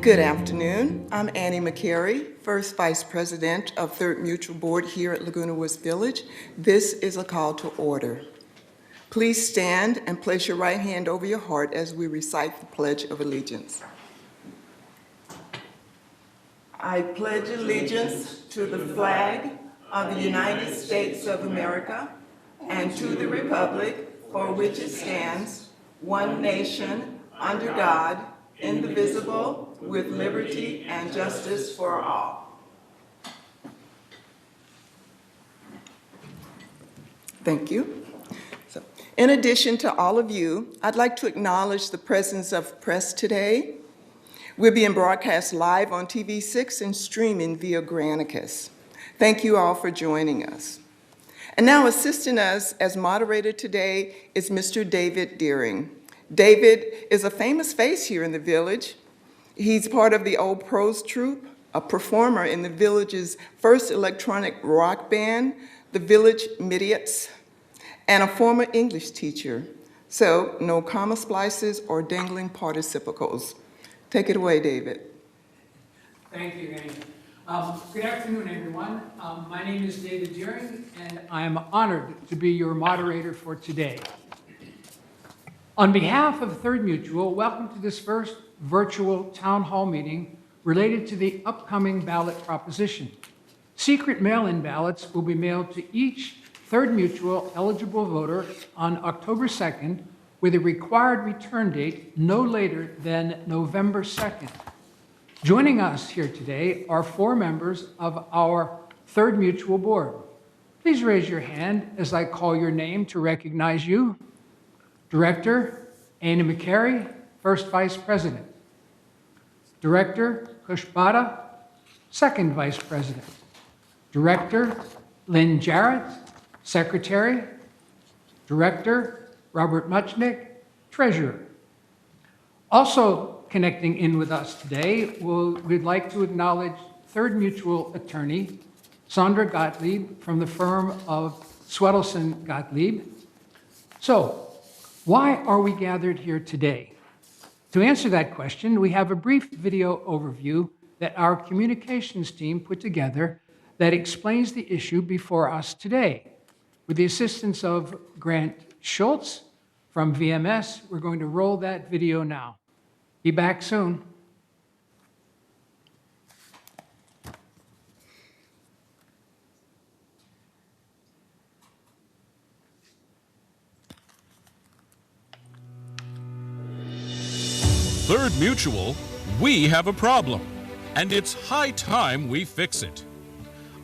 Good afternoon. I'm Annie Mccary, First Vice President of Third Mutual Board here at Laguna Woods Village. This is a call to order. Please stand and place your right hand over your heart as we recite the Pledge of Allegiance. I pledge allegiance to the flag of the United States of America and to the republic for which it stands, one nation, under God, indivisible, with liberty and justice for all. Thank you. In addition to all of you, I'd like to acknowledge the presence of press today. We're being broadcast live on TV6 and streaming via Granicus. Thank you all for joining us. And now assisting us as moderator today is Mr. David Deering. David is a famous face here in the village. He's part of the Old Pros Troupe, a performer in the village's first electronic rock band, the Village Midiots, and a former English teacher. So no comma splices or dangling participles. Take it away, David. Thank you, Annie. Good afternoon, everyone. My name is David Deering, and I am honored to be your moderator for today. On behalf of Third Mutual, welcome to this first virtual town hall meeting related to the upcoming ballot proposition. Secret mail-in ballots will be mailed to each Third Mutual eligible voter on October 2nd with a required return date no later than November 2nd. Joining us here today are 4 members of our Third Mutual Board. Please raise your hand as I call your name to recognize you. Director Annie Mccary, First Vice President. Director Kushbada, Second Vice President. Director Lynn Jarrett, Secretary. Director Robert Muchnick, Treasurer. Also connecting in with us today, we'd like to acknowledge Third Mutual attorney Sandra Gottlieb from the firm of Swedelson Gottlieb. So, why are we gathered here today? To answer that question, we have a brief video overview that our communications team put together that explains the issue before us today. With the assistance of Grant Schultz from VMS, we're going to roll that video now. Be back soon. Third Mutual, we have a problem, and it's high time we fix it.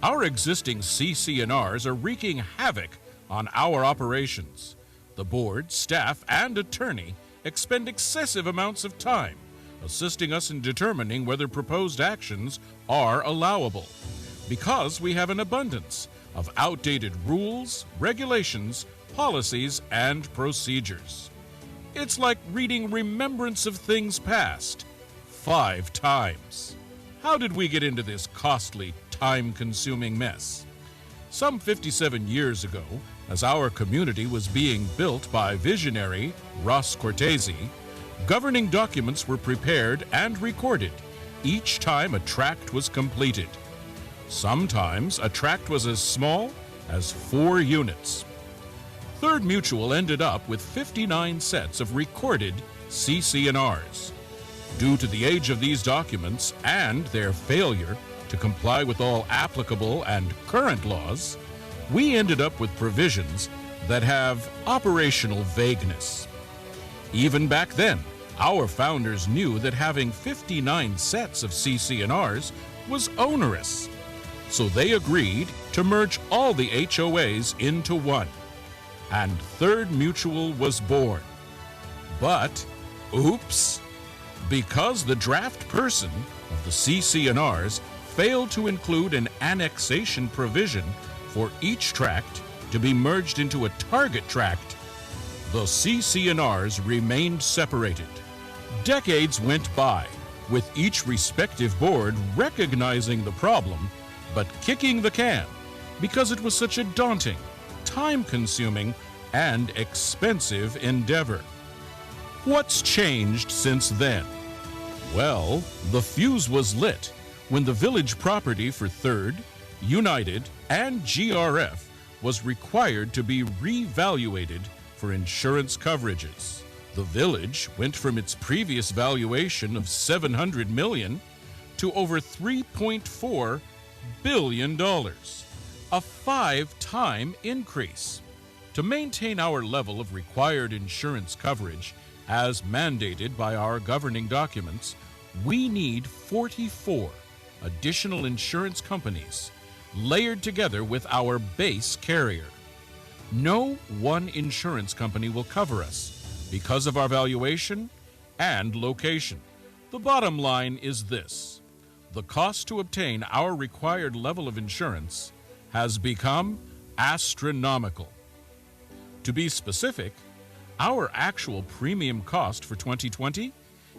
Our existing CC&Rs are wreaking havoc on our operations. The board, staff, and attorney expend excessive amounts of time assisting us in determining whether proposed actions are allowable, because we have an abundance of outdated rules, regulations, policies, and procedures. It's like reading Remembrance of Things Past 5 times. How did we get into this costly, time-consuming mess? Some 57 years ago, as our community was being built by visionary Ross Cortese, governing documents were prepared and recorded each time a tract was completed. Sometimes a tract was as small as 4 units. Third Mutual ended up with 59 sets of recorded CC&Rs. Due to the age of these documents and their failure to comply with all applicable and current laws, we ended up with provisions that have operational vagueness. Even back then, our founders knew that having 59 sets of CC&Rs was onerous, so they agreed to merge all the HOAs into one. And Third Mutual was born. But, oops, because the draft person of the CC&Rs failed to include an annexation provision for each tract to be merged into a target tract, the CC&Rs remained separated. Decades went by, with each respective board recognizing the problem, but kicking the can because it was such a daunting, time-consuming, and expensive endeavor. What's changed since then? Well, the fuse was lit when the village property for 3rd, United, and GRF was required to be revaluated for insurance coverages. The village went from its previous valuation of $700 million to over $3.4 billion, a 5-time increase. To maintain our level of required insurance coverage as mandated by our governing documents, we need 44 additional insurance companies layered together with our base carrier. No one insurance company will cover us because of our valuation and location. The bottom line is this: the cost to obtain our required level of insurance has become astronomical. To be specific, our actual premium cost for 2020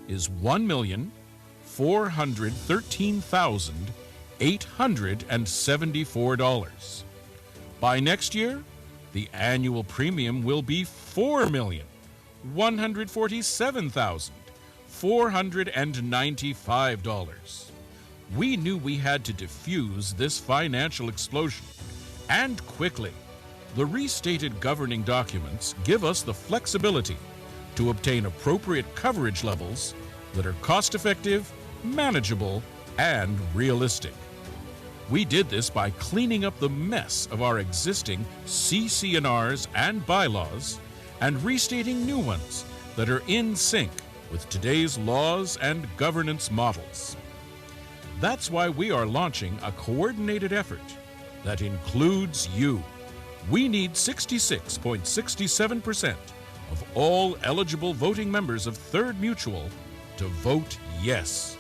is $1,413,874. By next year, the annual premium will be $4,147,495. We knew we had to defuse this financial explosion, and quickly. The restated governing documents give us the flexibility to obtain appropriate coverage levels that are cost-effective, manageable, and realistic. We did this by cleaning up the mess of our existing CC&Rs and bylaws and restating new ones that are in sync with today's laws and governance models. That's why we are launching a coordinated effort that includes you. We need 66.67% of all eligible voting members of 3rd Mutual to vote yes.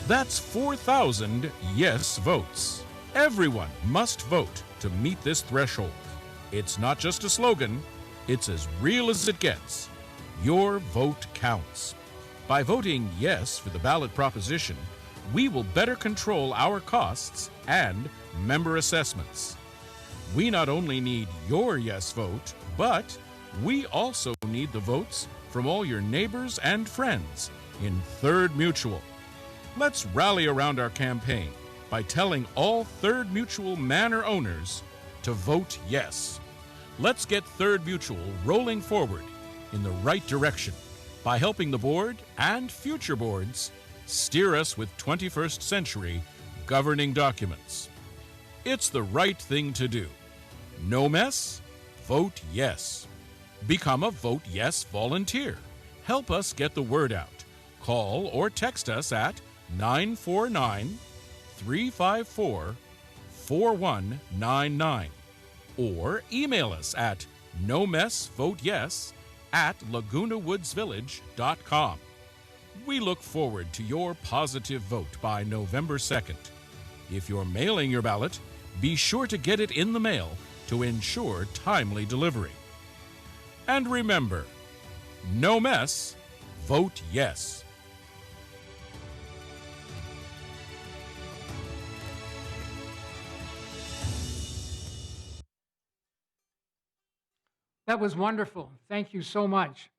That's 4,000 yes votes. Everyone must vote to meet this threshold. It's not just a slogan, it's as real as it gets. Your vote counts. By voting yes for the ballot proposition, we will better control our costs and member assessments. We not only need your yes vote, but we also need the votes from all your neighbors and friends in 3rd Mutual. Let's rally around our campaign by telling all 3rd Mutual Manor owners to vote yes. Let's get 3rd Mutual rolling forward in the right direction by helping the board and future boards steer us with 21st century governing documents. It's the right thing to do. No mess? Vote yes. Become a Vote Yes volunteer. Help us get the word out. Call or text us at 949-354-4199 or email us at nomessvoteyes@lagunawoodsvillage.com. We look forward to your positive vote by November 2nd. If you're mailing your ballot, be sure to get it in the mail to ensure timely delivery. And remember, no mess, vote yes. That was wonderful. Thank you so much.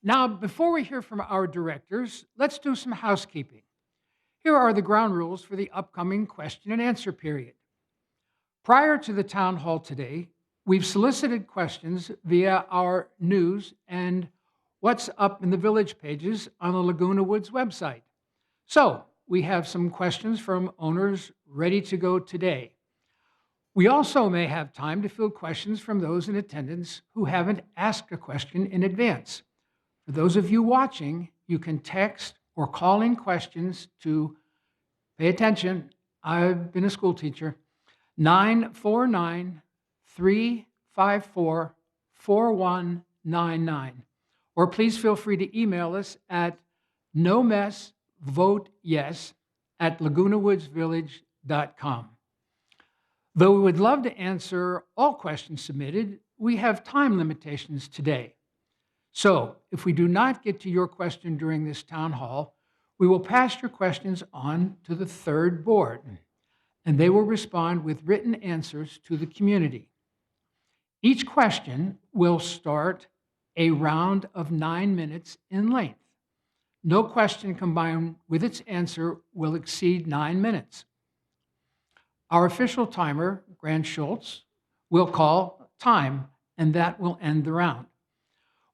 Now, before we hear from our directors, let's do some housekeeping. Here are the ground rules for the upcoming question and answer period. Prior to the town hall today, we've solicited questions via our news and what's up in the village pages on the Laguna Woods website. So we have some questions from owners ready to go today. We also may have time to field questions from those in attendance who haven't asked a question in advance. For those of you watching, you can text or call in questions to, pay attention, I've been a school teacher, 949-354-4199. Or please feel free to email us at nomessvoteyes@lagunawoodsvillage.com. Though we would love to answer all questions submitted, we have time limitations today. So if we do not get to your question during this town hall, we will pass your questions on to the 3rd board, and they will respond with written answers to the community. Each question will start a round of 9 minutes in length. No question combined with its answer will exceed 9 minutes. Our official timer, Grant Schultz, will call time, and that will end the round.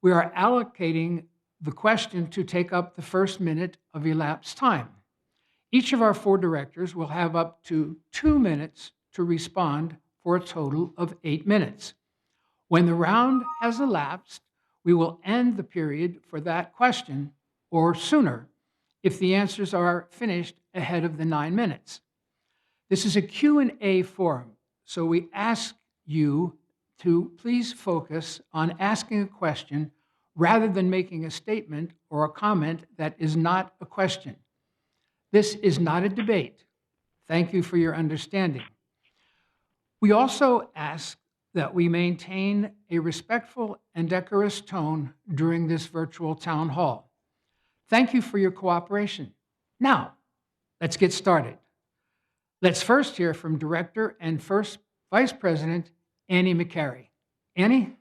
We are allocating the question to take up the first minute of elapsed time. Each of our 4 directors will have up to 2 minutes to respond for a total of 8 minutes. When the round has elapsed, we will end the period for that question or sooner if the answers are finished ahead of the 9 minutes. This is a Q&A forum, so we ask you to please focus on asking a question rather than making a statement or a comment that is not a question. This is not a debate. Thank you for your understanding. We also ask that we maintain a respectful and decorous tone during this virtual town hall. Thank you for your cooperation. Now, let's get started. Let's first hear from Director and First Vice President Annie Mccary. Annie?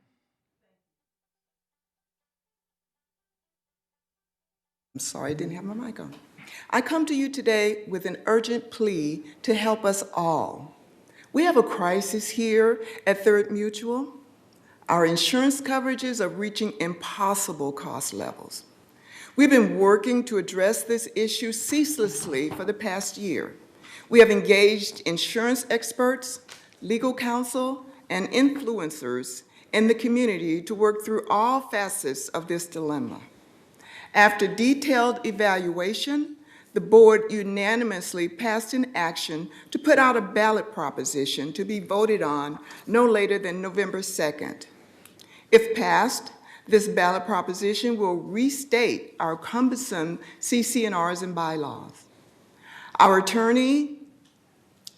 I'm sorry I didn't have my mic on. I come to you today with an urgent plea to help us all. We have a crisis here at Third Mutual. Our insurance coverages are reaching impossible cost levels. We've been working to address this issue ceaselessly for the past year. We have engaged insurance experts, legal counsel, and influencers in the community to work through all facets of this dilemma. After detailed evaluation, the board unanimously passed an action to put out a ballot proposition to be voted on no later than November 2nd. If passed, this ballot proposition will restate our cumbersome CC&Rs and bylaws. Our attorney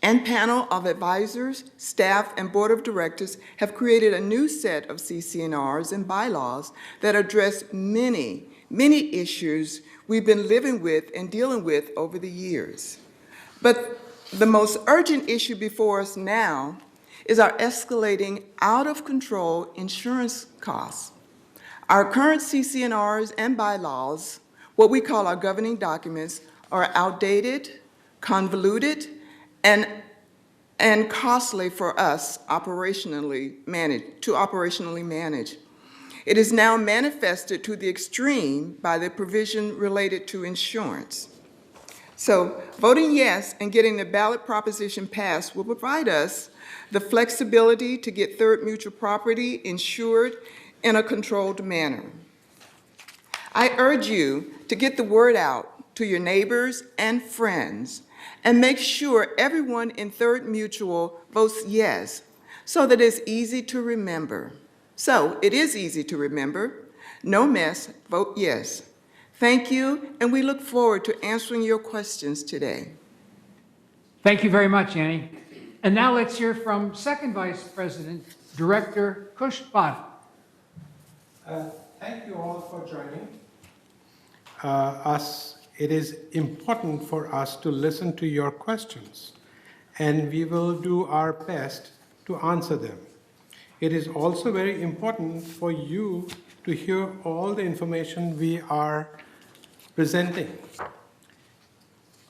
and panel of advisors, staff, and board of directors have created a new set of CC&Rs and bylaws that address many issues we've been living with and dealing with over the years. But the most urgent issue before us now is our escalating out-of-control insurance costs. Our current CC&Rs and bylaws, what we call our governing documents, are outdated, convoluted, and costly for us to operationally manage. It is now manifested to the extreme by the provision related to insurance. So voting yes and getting the ballot proposition passed will provide us the flexibility to get Third Mutual property insured in a controlled manner. I urge you to get the word out to your neighbors and friends and make sure everyone in Third Mutual votes yes so that it's easy to remember. So it is easy to remember. No mess, vote yes. Thank you, and we look forward to answering your questions today. Thank you very much, Annie. And now let's hear from Second Vice President, Director Kush Bhatt. Thank you all for joining us. It is important for us to listen to your questions, and we will do our best to answer them. It is also very important for you to hear all the information we are presenting.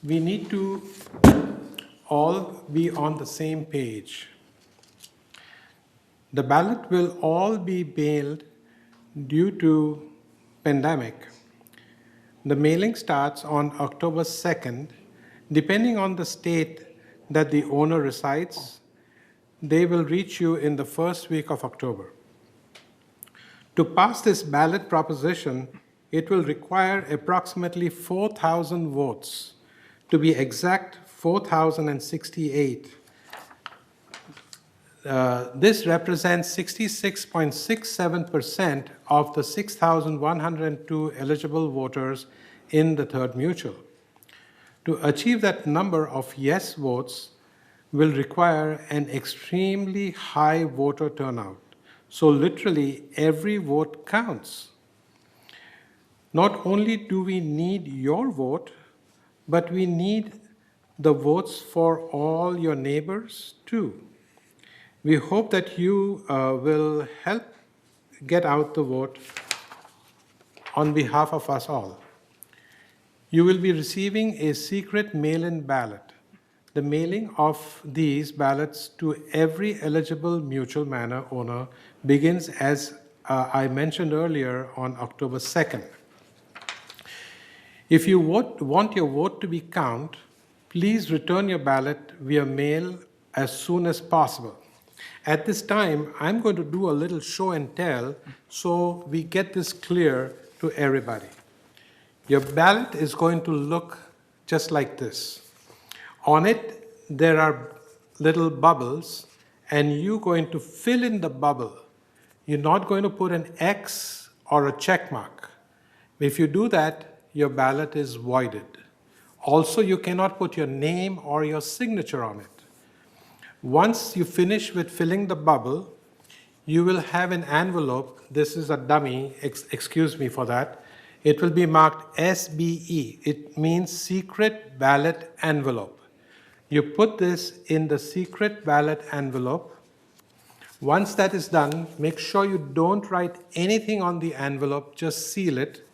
We need to all be on the same page. The ballot will all be mailed due to pandemic. The mailing starts on October 2nd. Depending on the state that the owner resides, they will reach you in the first week of October. To pass this ballot proposition, it will require approximately 4,000 votes. To be exact, 4,068. This represents 66.67% of the 6,102 eligible voters in the Third Mutual. To achieve that number of yes votes will require an extremely high voter turnout. So literally every vote counts. Not only do we need your vote, but we need the votes for all your neighbors too. We hope that you will help get out the vote on behalf of us all. You will be receiving a secret mail-in ballot. The mailing of these ballots to every eligible mutual manor owner begins, as I mentioned earlier, on October 2nd. If you want your vote to be counted, please return your ballot via mail as soon as possible. At this time, I'm going to do a little show and tell so we get this clear to everybody. Your ballot is going to look just like this. On it, there are little bubbles, and you're going to fill in the bubble. You're not going to put an X or a check mark. If you do that, your ballot is voided. Also, you cannot put your name or your signature on it. Once you finish with filling the bubble, you will have an envelope. This is a dummy, excuse me for that. It will be marked SBE. It means secret ballot envelope. You put this in the secret ballot envelope. Once that is done, make sure you don't write anything on the envelope, just seal it.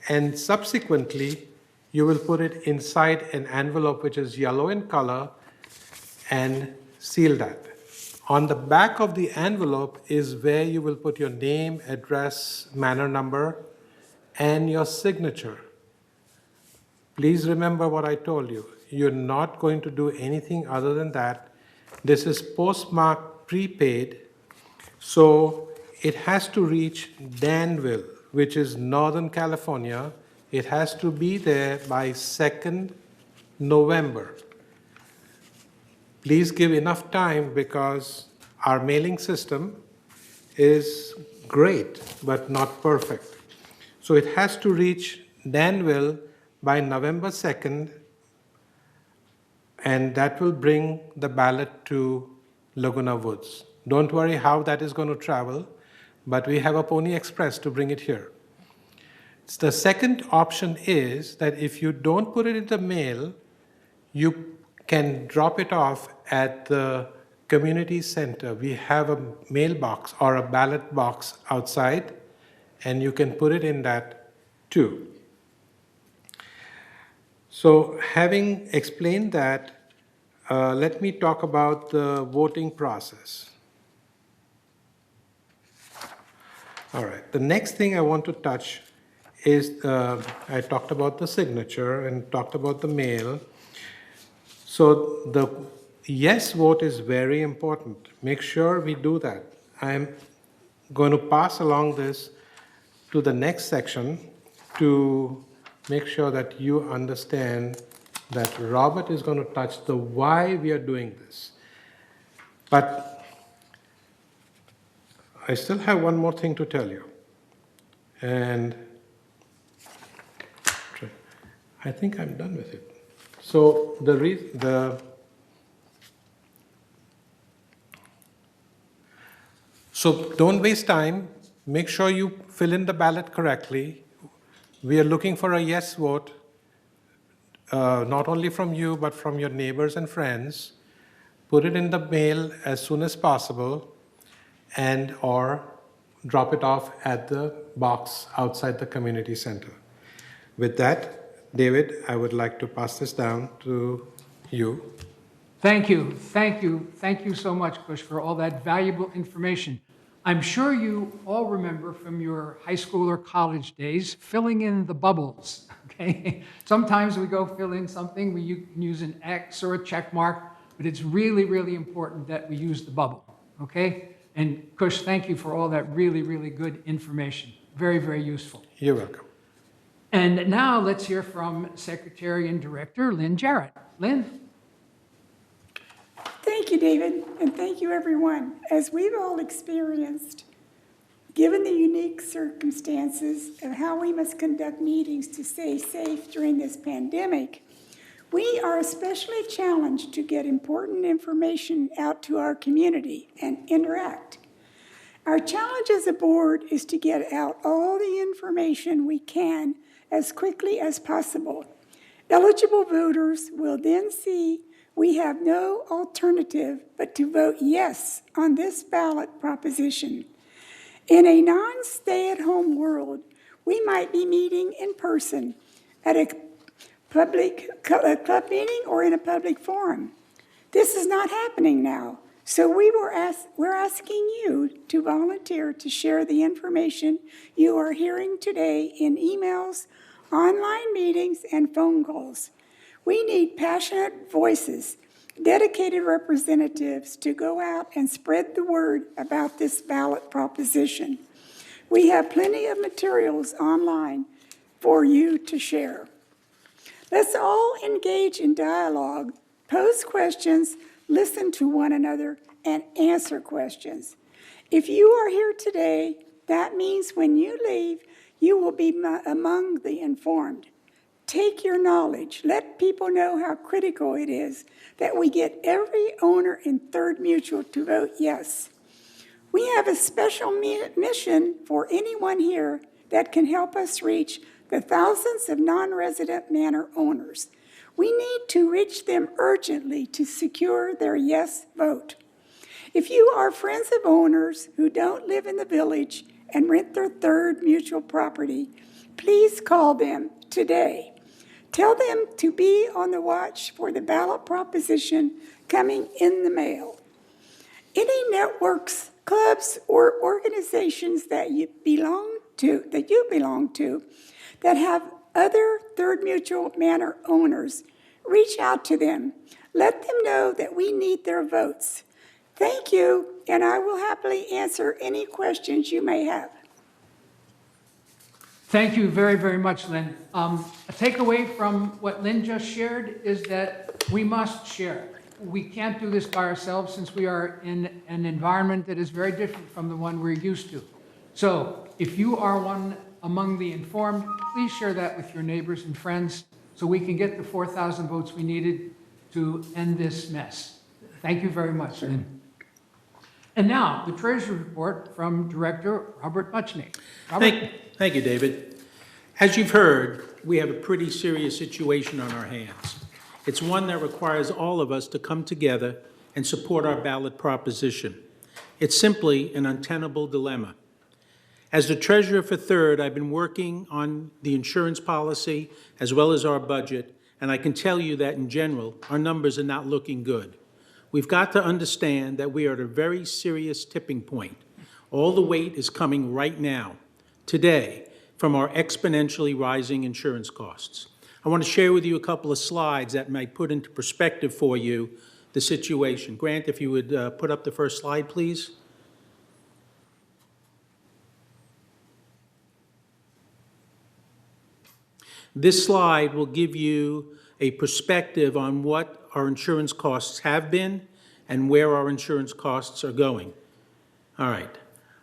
And subsequently, you will put it inside an envelope which is yellow in color and seal that. On the back of the envelope is where you will put your name, address, manor number, and your signature. Please remember what I told you. You're not going to do anything other than that. This is postmarked prepaid, so it has to reach Danville, which is Northern California. It has to be there by 2nd November. Please give enough time because our mailing system is great, but not perfect. So it has to reach Danville by November 2nd, and that will bring the ballot to Laguna Woods. Don't worry how that is going to travel, but we have a Pony Express to bring it here. The second option is that if you don't put it in the mail, you can drop it off at the community center. We have a mailbox or a ballot box outside, and you can put it in that too. So having explained that, let me talk about the voting process. All right, the next thing I want to touch is, I talked about the signature and talked about the mail. So the yes vote is very important. Make sure we do that. I'm going to pass along this to the next section to make sure that you understand that Robert is going to touch the why we are doing this. But I still have one more thing to tell you. And I think I'm done with it. So so don't waste time. Make sure you fill in the ballot correctly. We are looking for a yes vote, not only from you, but from your neighbors and friends. Put it in the mail as soon as possible, and or drop it off at the box outside the community center. With that, David, I would like to pass this down to you. Thank you, thank you, thank you so much, Kush, for all that valuable information. I'm sure you all remember from your high school or college days filling in the bubbles, okay? Sometimes we go fill in something, we can use an X or a check mark, but it's really, really important that we use the bubble, okay? And Kush, thank you for all that really, really good information. Very, very useful. You're welcome. And now let's hear from Secretary and Director Lynn Jarrett. Lynn? Thank you, David, and thank you, everyone. As we've all experienced, given the unique circumstances of how we must conduct meetings to stay safe during this pandemic, we are especially challenged to get important information out to our community and interact. Our challenge as a board is to get out all the information we can as quickly as possible. Eligible voters will then see we have no alternative but to vote yes on this ballot proposition. In a non-stay-at-home world, we might be meeting in person at a club meeting or in a public forum. This is not happening now. So we're asking you to volunteer to share the information you are hearing today in emails, online meetings, and phone calls. We need passionate voices, dedicated representatives to go out and spread the word about this ballot proposition. We have plenty of materials online for you to share. Let's all engage in dialogue, pose questions, listen to one another, and answer questions. If you are here today, that means when you leave, you will be among the informed. Take your knowledge. Let people know how critical it is that we get every owner in Third Mutual to vote yes. We have a special mission for anyone here that can help us reach the thousands of non-resident manor owners. We need to reach them urgently to secure their yes vote. If you are friends of owners who don't live in the village and rent their Third Mutual property, please call them today. Tell them to be on the watch for the ballot proposition coming in the mail. Any networks, clubs, or organizations that you belong to that have other Third Mutual manor owners, reach out to them. Let them know that we need their votes. Thank you, and I will happily answer any questions you may have. Thank you very, very much, Lynn. A takeaway from what Lynn just shared is that we must share. We can't do this by ourselves since we are in an environment that is very different from the one we're used to. So if you are one among the informed, please share that with your neighbors and friends so we can get the 4,000 votes we needed to end this mess. Thank you very much, Lynn. And now, the Treasury Report from Director Robert Muchney. Robert? Thank you, David. As you've heard, we have a pretty serious situation on our hands. It's one that requires all of us to come together and support our ballot proposition. It's simply an untenable dilemma. As the Treasurer for Third, I've been working on the insurance policy as well as our budget, and I can tell you that in general, our numbers are not looking good. We've got to understand that we are at a very serious tipping point. All the weight is coming right now, today, from our exponentially rising insurance costs. I want to share with you a couple of slides that might put into perspective for you the situation. Grant, if you would put up the first slide, please. This slide will give you a perspective on what our insurance costs have been and where our insurance costs are going. All right.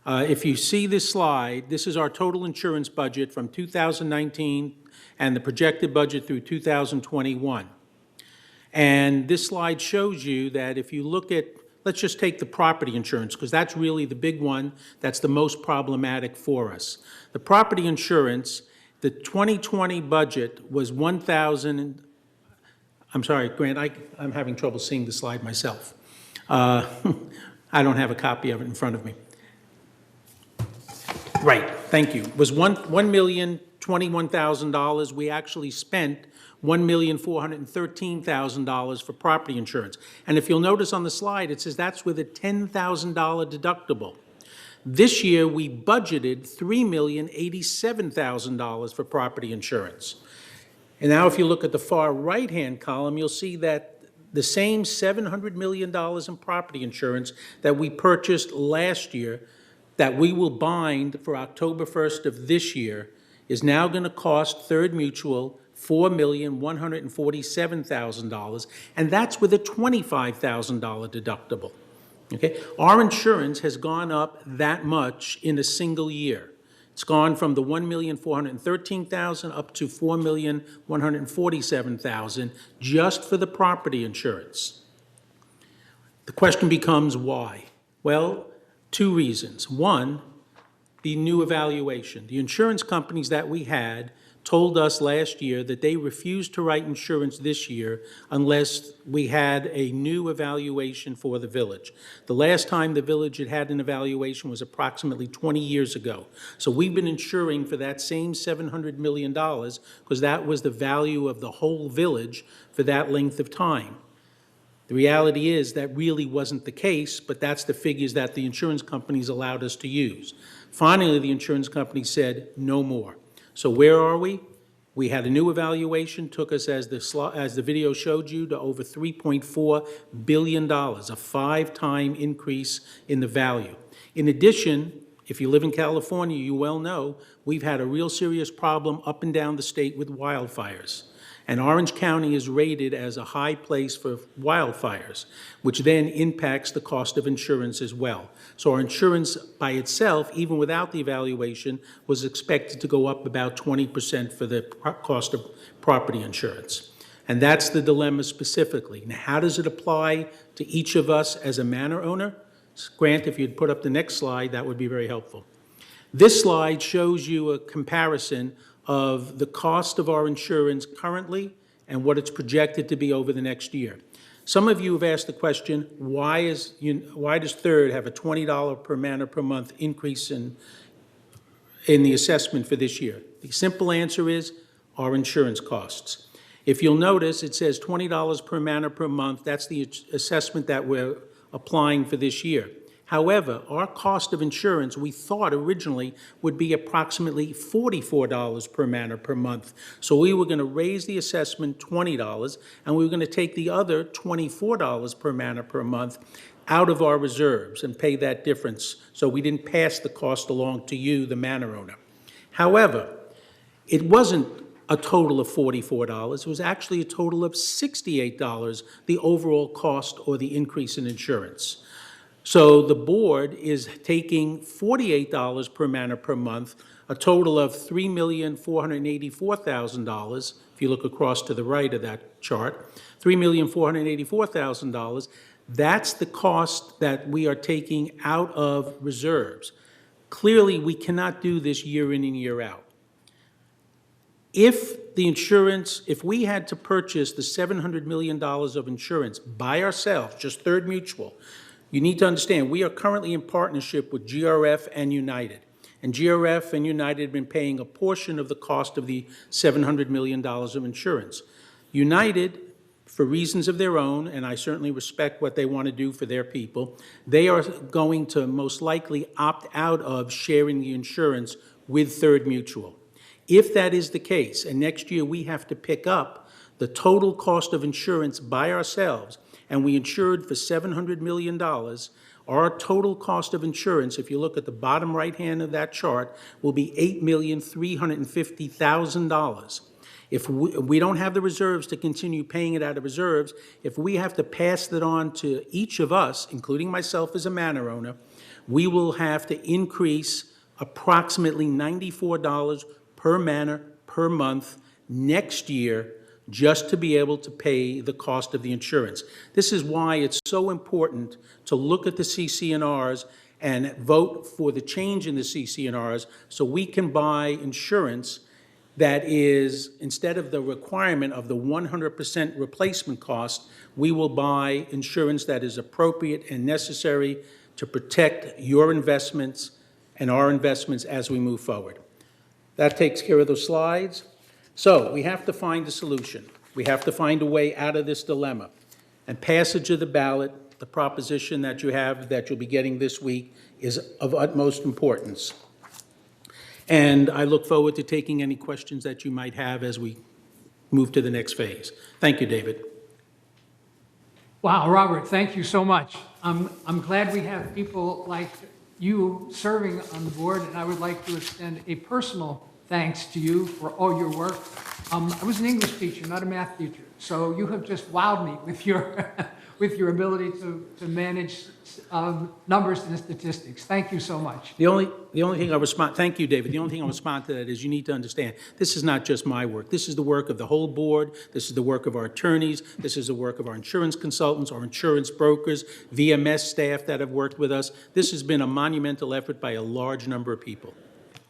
If you see this slide, this is our total insurance budget from 2019 and the projected budget through 2021. And this slide shows you that if you look at, let's just take the property insurance, because that's really the big one that's the most problematic for us. The property insurance, the 2020 budget was I'm sorry, Grant, I'm having trouble seeing the slide myself. I don't have a copy of it in front of me. Right, thank you. It was $1,021,000. We actually spent $1,413,000 for property insurance. And if you'll notice on the slide, it says that's with a $10,000 deductible. This year, we budgeted $3,087,000 for property insurance. And now if you look at the far right-hand column, you'll see that the same $700 million in property insurance that we purchased last year that we will bind for October 1st of this year is now going to cost Third Mutual $4,147,000, and that's with a $25,000 deductible. Okay? Our insurance has gone up that much in a single year. It's gone from the $1,413,000 up to $4,147,000 just for the property insurance. The question becomes why? Well, two reasons. One, the new evaluation. The insurance companies that we had told us last year that they refused to write insurance this year unless we had a new evaluation for the village. The last time the village had had an evaluation was approximately 20 years ago. So we've been insuring for that same $700 million because that was the value of the whole village for that length of time. The reality is that really wasn't the case, but that's the figures that the insurance companies allowed us to use. Finally, the insurance company said, no more. So where are we? We had a new evaluation, took us, as the video showed you, to over $3.4 billion, a 5-time increase in the value. In addition, if you live in California, you well know, we've had a real serious problem up and down the state with wildfires. And Orange County is rated as a high place for wildfires, which then impacts the cost of insurance as well. So our insurance by itself, even without the evaluation, was expected to go up about 20% for the cost of property insurance. And that's the dilemma specifically. Now, how does it apply to each of us as a manor owner? Grant, if you'd put up the next slide, that would be very helpful. This slide shows you a comparison of the cost of our insurance currently and what it's projected to be over the next year. Some of you have asked the question, why does Third have a $20 per manor per month increase in the assessment for this year? The simple answer is our insurance costs. If you'll notice, it says $20 per manor per month. That's the assessment that we're applying for this year. However, our cost of insurance, we thought originally, would be approximately $44 per manor per month. So we were going to raise the assessment $20, and we were going to take the other $24 per manor per month out of our reserves and pay that difference, so we didn't pass the cost along to you, the manor owner. However, it wasn't a total of $44. It was actually a total of $68, the overall cost or the increase in insurance. So the board is taking $48 per manor per month, a total of $3,484,000. If you look across to the right of that chart, $3,484,000. That's the cost that we are taking out of reserves. Clearly, we cannot do this year in and year out. If we had to purchase the $700 million of insurance by ourselves, just Third Mutual, you need to understand, we are currently in partnership with GRF and United. And GRF and United have been paying a portion of the cost of the $700 million of insurance. United, for reasons of their own, and I certainly respect what they want to do for their people, they are going to most likely opt out of sharing the insurance with Third Mutual. If that is the case, and next year we have to pick up the total cost of insurance by ourselves, and we insured for $700 million, our total cost of insurance, if you look at the bottom right hand of that chart, will be $8,350,000. If we don't have the reserves to continue paying it out of reserves, if we have to pass that on to each of us, including myself as a manor owner, we will have to increase approximately $94 per manor per month next year just to be able to pay the cost of the insurance. This is why it's so important to look at the CC&Rs and vote for the change in the CC&Rs so we can buy insurance that is, instead of the requirement of the 100% replacement cost, we will buy insurance that is appropriate and necessary to protect your investments and our investments as we move forward. That takes care of those slides. So we have to find a solution. We have to find a way out of this dilemma. And passage of the ballot, the proposition that you have that you'll be getting this week, is of utmost importance. And I look forward to taking any questions that you might have as we move to the next phase. Thank you, David. Wow, Robert, thank you so much. I'm glad we have people like you serving on the board, and I would like to extend a personal thanks to you for all your work. I was an English teacher, not a math teacher, so you have just wowed me with your with your ability to manage numbers and statistics. Thank you so much. The only thing I'll respond, thank you, David. The only thing I'll respond to that is you need to understand, this is not just my work. This is the work of the whole board. This is the work of our attorneys. This is the work of our insurance consultants, our insurance brokers, VMS staff that have worked with us. This has been a monumental effort by a large number of people.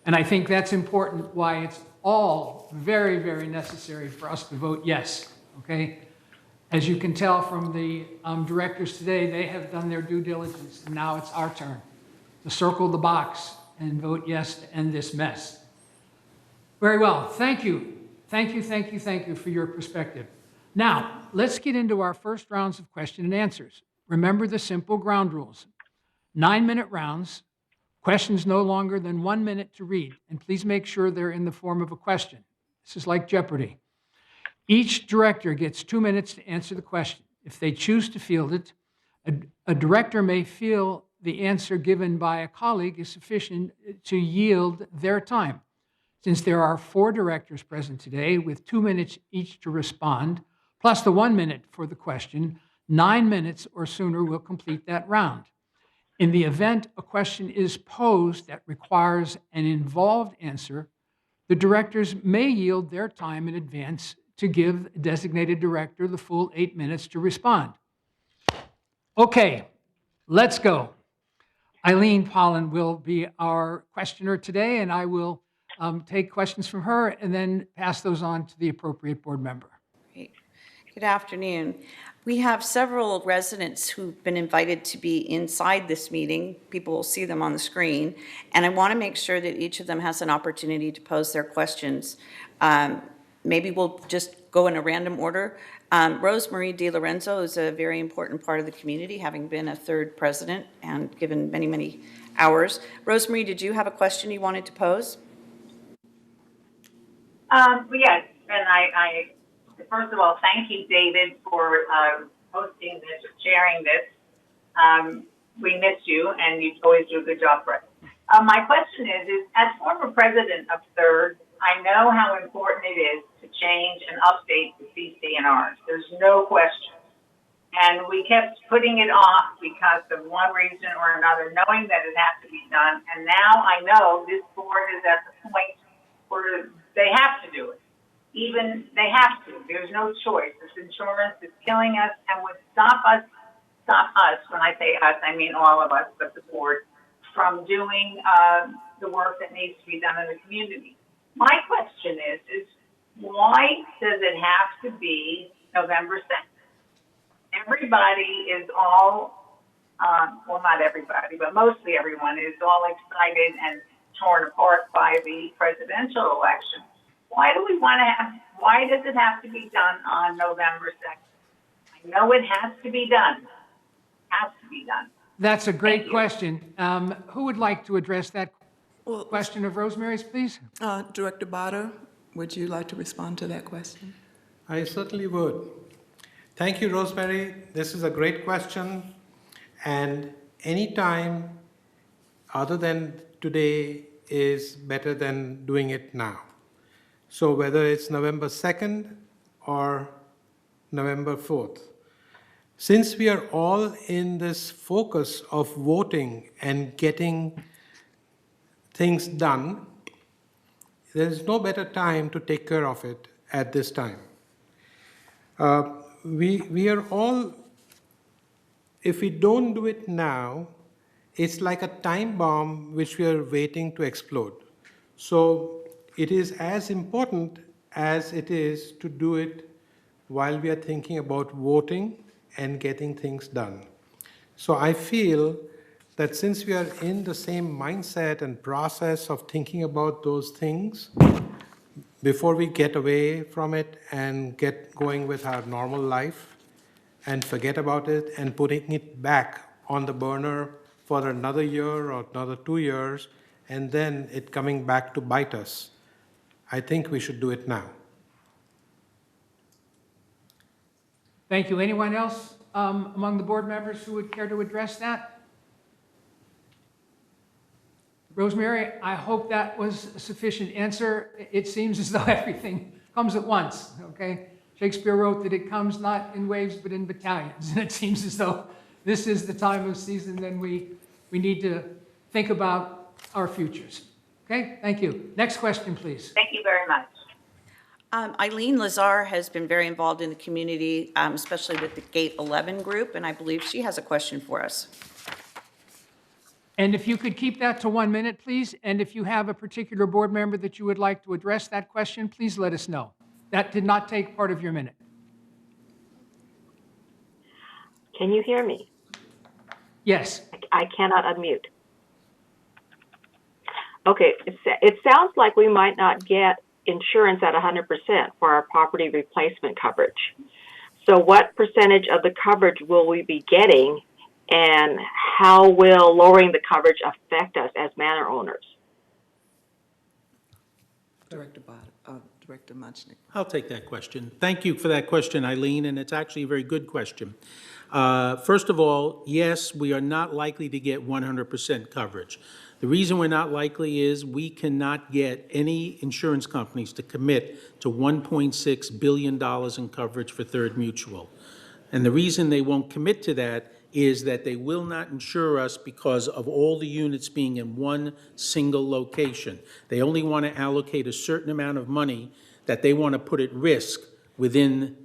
And I think that's important, why it's all very, very necessary for us to vote yes, okay? As you can tell from the directors today, they have done their due diligence, and now it's our turn to circle the box and vote yes to end this mess. Very well, thank you. Thank you for your perspective. Now, let's get into our first rounds of question and answers. Remember the simple ground rules. 9-minute rounds, questions no longer than 1 minute to read, and please make sure they're in the form of a question. This is like Jeopardy. Each director gets 2 minutes to answer the question. If they choose to field it, a director may feel the answer given by a colleague is sufficient to yield their time. Since there are 4 directors present today with 2 minutes each to respond, plus the 1 minute for the question, 9 minutes or sooner will complete that round. In the event a question is posed that requires an involved answer, the directors may yield their time in advance to give a designated director the full 8 minutes to respond. Okay, let's go. Eileen Pollan will be our questioner today, and I will take questions from her and then pass those on to the appropriate board member. Great. Good afternoon. We have several residents who've been invited to be inside this meeting. People will see them on the screen. And I want to make sure that each of them has an opportunity to pose their questions. Maybe we'll just go in a random order. Rosemarie DiLorenzo is a very important part of the community, having been a 3rd president and given many, many hours. Rosemarie, did you have a question you wanted to pose? Yes, and I first of all, thank you, David, for hosting this, sharing this. We miss you, and you always do a good job for us. My question is, as former president of 3rd, I know how important it is to change and update the CC&Rs. There's no question. And we kept putting it off because of one reason or another, knowing that it had to be done. And now I know this board is at the point where they have to do it. Even they have to. There's no choice. This insurance is killing us and would stop us, when I say us, I mean all of us, but the board, from doing the work that needs to be done in the community. My question is why does it have to be November 2nd? Everybody is all, well, not everybody, but mostly everyone is all excited and torn apart by the presidential election. Why does it have to be done on November 2nd? I know it has to be done. That's a great question. Who would like to address that question of Rosemary's, please? Director Botter, would you like to respond to that question? I certainly would. Thank you, Rosemary. This is a great question. And any time other than today is better than doing it now. So whether it's November 2nd or November 4th, since we are all in this focus of voting and getting things done, there is no better time to take care of it at this time. We are all, if we don't do it now, it's like a time bomb which we are waiting to explode. So it is as important as it is to do it while we are thinking about voting and getting things done. So I feel that since we are in the same mindset and process of thinking about those things, before we get away from it and get going with our normal life and forget about it and putting it back on the burner for another year or another 2 years, and then it coming back to bite us, I think we should do it now. Thank you. Anyone else among the board members who would care to address that? Rosemary, I hope that was a sufficient answer. It seems as though everything comes at once, okay? Shakespeare wrote that it comes not in waves but in battalions, and it seems as though this is the time of season when we need to think about our futures. Okay, thank you. Next question, please. Thank you very much. Eileen Lazar has been very involved in the community, especially with the Gate 11 group, and I believe she has a question for us. And if you could keep that to 1 minute, please, and if you have a particular board member that you would like to address that question, please let us know. That did not take part of your minute. Can you hear me? Yes. I cannot unmute. Okay, it sounds like we might not get insurance at 100% for our property replacement coverage. So what percentage of the coverage will we be getting, and how will lowering the coverage affect us as manor owners? Director Muchnick. I'll take that question. Thank you for that question, Eileen, and it's actually a very good question. First of all, yes, we are not likely to get 100% coverage. The reason we're not likely is we cannot get any insurance companies to commit to $1.6 billion in coverage for Third Mutual. And the reason they won't commit to that is that they will not insure us because of all the units being in one single location. They only want to allocate a certain amount of money that they want to put at risk within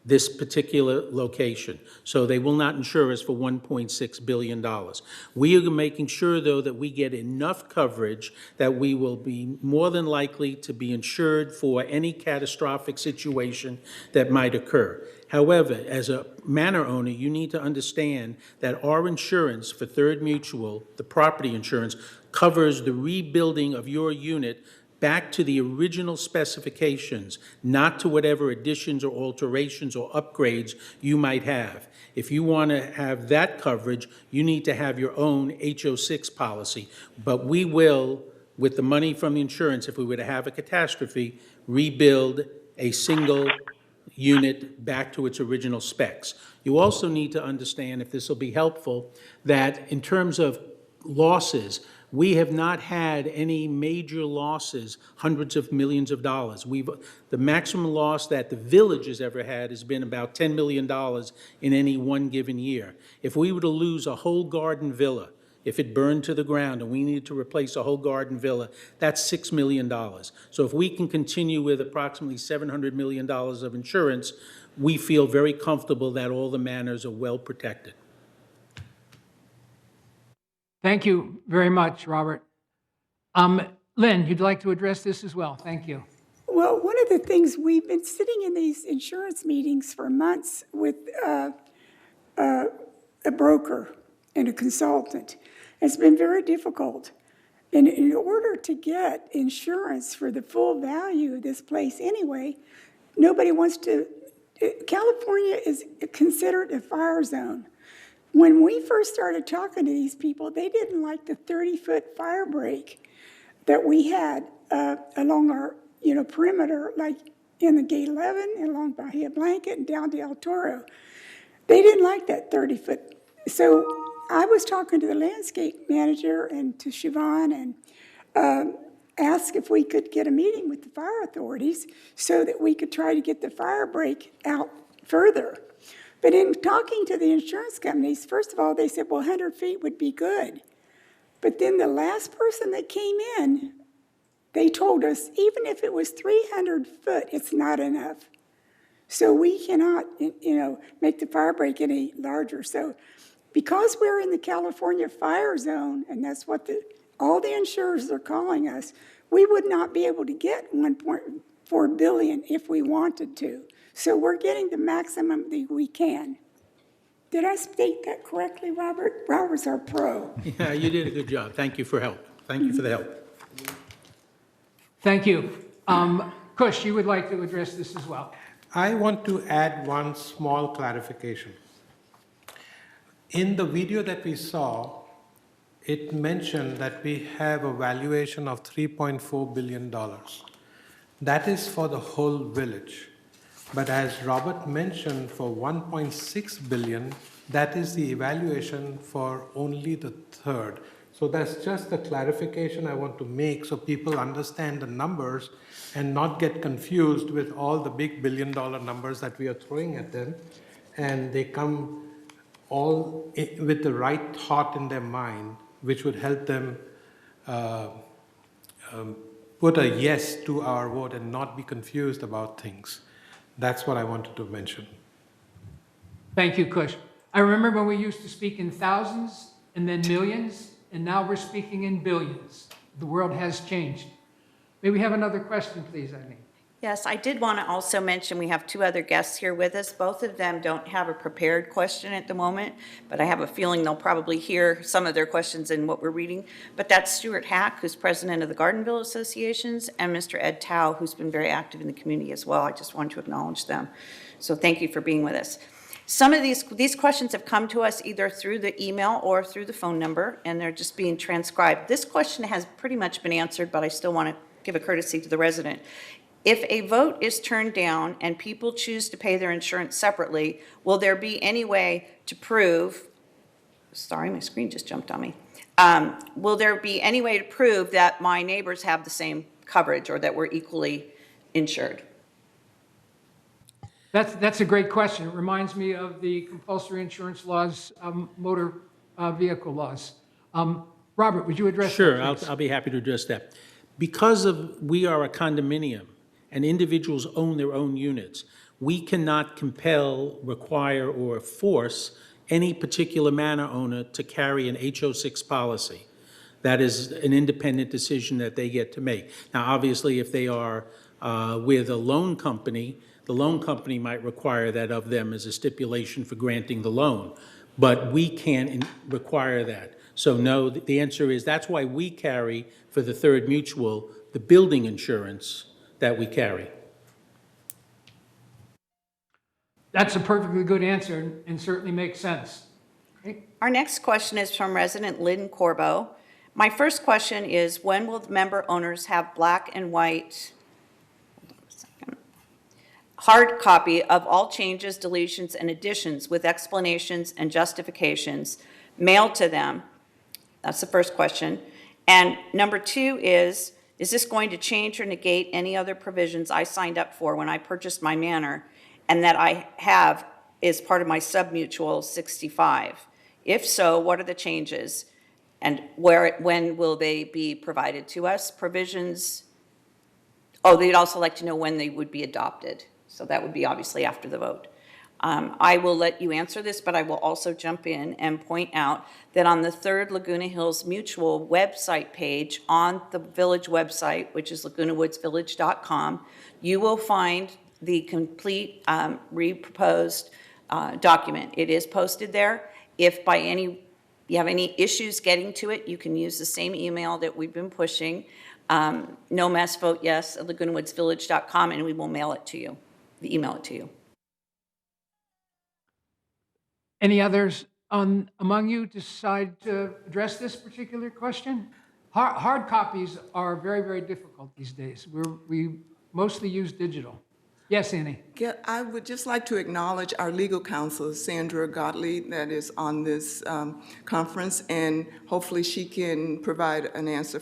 this particular location. So they will not insure us for $1.6 billion. We are making sure, though, that we get enough coverage that we will be more than likely to be insured for any catastrophic situation that might occur. However, as a manor owner, you need to understand that our insurance for Third Mutual, the property insurance, covers the rebuilding of your unit back to the original specifications, not to whatever additions or alterations or upgrades you might have. If you want to have that coverage, you need to have your own HO6 policy. But we will, with the money from the insurance, if we were to have a catastrophe, rebuild a single unit back to its original specs. You also need to understand, if this will be helpful, that in terms of losses, we have not had any major losses, hundreds of millions of dollars. The maximum loss that the village has ever had has been about $10 million in any one given year. If we were to lose a whole garden villa, if it burned to the ground and we needed to replace a whole garden villa, that's $6 million. So if we can continue with approximately $700 million of insurance, we feel very comfortable that all the manors are well protected. Thank you very much, Robert. Lynn, you'd like to address this as well. Thank you. Well, one of the things, we've been sitting in these insurance meetings for months with a broker and a consultant. It's been very difficult. And in order to get insurance for the full value of this place anyway, nobody wants to. California is considered a fire zone. When we first started talking to these people, they didn't like the 30-foot fire break that we had along our, perimeter, like in the Gate 11 and along Bahia Blanca and down to El Toro. They didn't like that 30-foot. So I was talking to the landscape manager and to Siobhan and asked if we could get a meeting with the fire authorities so that we could try to get the fire break out further. But in talking to the insurance companies, first of all, they said, well, 100 feet would be good. But then the last person that came in, they told us, even if it was 300 foot, it's not enough. So we cannot, make the fire break any larger. So because we're in the California fire zone, and that's what all the insurers are calling us, we would not be able to get $1.4 billion if we wanted to. So we're getting the maximum that we can. Did I state that correctly, Robert? Robert's our pro. Yeah, you did a good job. Thank you for help. Thank you for the help. Thank you. Kush, you would like to address this as well. I want to add one small clarification. In the video that we saw, it mentioned that we have a valuation of $3.4 billion. That is for the whole village. But as Robert mentioned, for $1.6 billion, that is the evaluation for only the third. So that's just the clarification I want to make so people understand the numbers and not get confused with all the big billion-dollar numbers that we are throwing at them. And they come all with the right thought in their mind, which would help them put a yes to our vote and not be confused about things. That's what I wanted to mention. Thank you, Kush. I remember when we used to speak in thousands and then millions, and now we're speaking in billions. The world has changed. May we have another question, please, Eileen? Yes, I did want to also mention we have two other guests here with us. Both of them don't have a prepared question at the moment, but I have a feeling they'll probably hear some of their questions in what we're reading. But that's Stuart Hack, who's president of the Gardenville Associations, and Mr. Ed Tao, who's been very active in the community as well. I just wanted to acknowledge them. So thank you for being with us. Some of these questions have come to us either through the email or through the phone number, and they're just being transcribed. This question has pretty much been answered, but I still want to give a courtesy to the resident. If a vote is turned down and people choose to pay their insurance separately, will there be any way to prove, sorry, my screen just jumped on me. Will there be any way to prove that my neighbors have the same coverage or that we're equally insured? That's a great question. It reminds me of the compulsory insurance laws, motor vehicle laws. Robert, would you address Sure, that, please? I'll be happy to address that. Because we are a condominium and individuals own their own units, we cannot compel, require, or force any particular manor owner to carry an HO6 policy. That is an independent decision that they get to make. Now, obviously, if they are with a loan company, the loan company might require that of them as a stipulation for granting the loan, but we can't require that. So no, the answer is that's why we carry for the Third Mutual the building insurance that we carry. That's a perfectly good answer and certainly makes sense. Okay. Our next question is from resident Lynn Corbo. My first question is, when will the member owners have black and white hard copy of all changes, deletions, and additions with explanations and justifications mailed to them? That's the first question. And number two is this going to change or negate any other provisions I signed up for when I purchased my manor and that I have as part of my submutual 65? If so, what are the changes? And when will they be provided to us? Provisions, they'd also like to know when they would be adopted. So that would be obviously after the vote. I will let you answer this, but I will also jump in and point out that on the third Laguna Hills Mutual website page on the village website, which is lagunawoodsvillage.com, you will find the complete re-proposed document. It is posted there. If you have any issues getting to it, you can use the same email that we've been pushing, no mess, vote yes, at lagunawoodsvillage.com, and we will mail it to you, email it to you. Any others among you decide to address this particular question? Hard copies are very, very difficult these days. We mostly use digital. Yes, Annie? Yeah, I would just like to acknowledge our legal counsel, Sandra Gottlieb, that is on this conference, and hopefully she can provide an answer